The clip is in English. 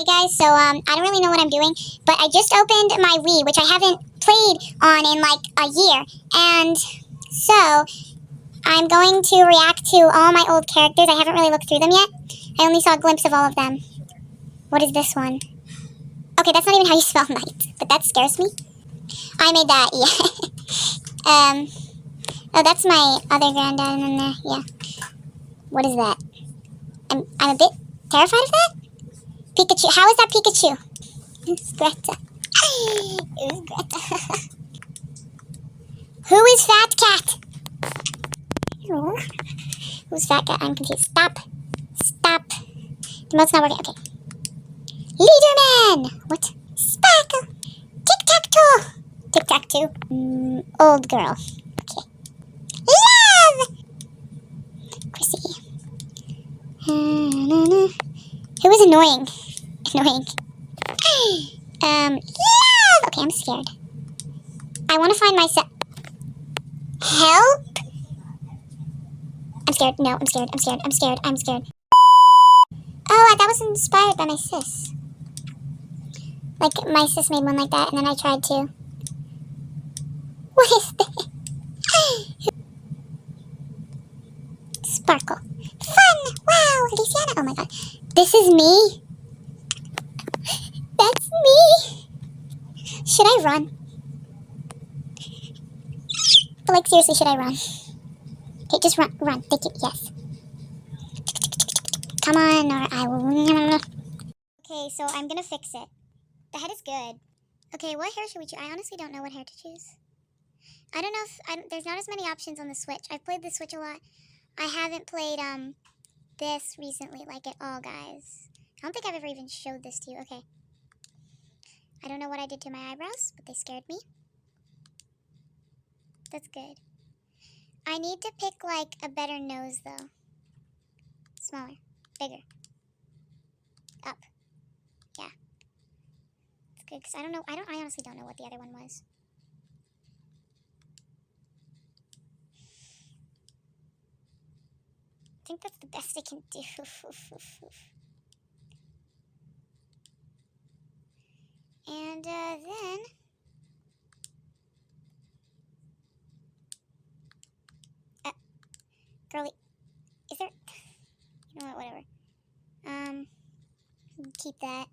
Hey guys, so I don't really know what I'm doing, but I just opened my Wii, which I haven't played on in like a year, and so I'm going to react to all my old characters. I haven't really looked through them yet. I only saw a glimpse of all of them. What is this one? Okay, that's not even how you spell knight, but that scares me. I made that, yeah. Oh, that's my other granddad in there, yeah. What is that? I'm a bit terrified of that. Pikachu. How is that Pikachu? It's Greta. It's Greta. Who is Fat Cat? Who's Fat Cat? I'm confused. Stop. Stop. The mode's not working. Okay. Leaderman! What? Sparkle! Tic-tac-toe! Tic-tac-toe. Old girl. Okay. Love! Chrissy. Who is annoying? Annoying. Love! Okay, I'm scared. I want to find myself. Help? I'm scared. No, I'm scared. I'm scared. I'm scared. I'm scared. Oh, that was inspired by my sis. Like, my sis made one like that, and then I tried to. What is this? Sparkle. Fun! Wow! Luciana! Oh my god. This is me? That's me? Should I run? But, like, seriously, should I run? Okay, just run. Run. Thank you. Yes. Come on, or I will. Okay, so I'm gonna fix it. The head is good. Okay, what hair should we choose? I honestly don't know what hair to choose. I don't know if there's not as many options on the Switch. I've played the Switch a lot. I haven't played this recently, like at all, guys. I don't think I've ever even showed this to you. Okay. I don't know what I did to my eyebrows, but they scared me. That's good. I need to pick like a better nose though. Smaller, bigger, up. Yeah. It's good because I don't know. I honestly don't know what the other one was. I think that's the best I can do. And then girly, is there? You know what? Whatever. Keep that.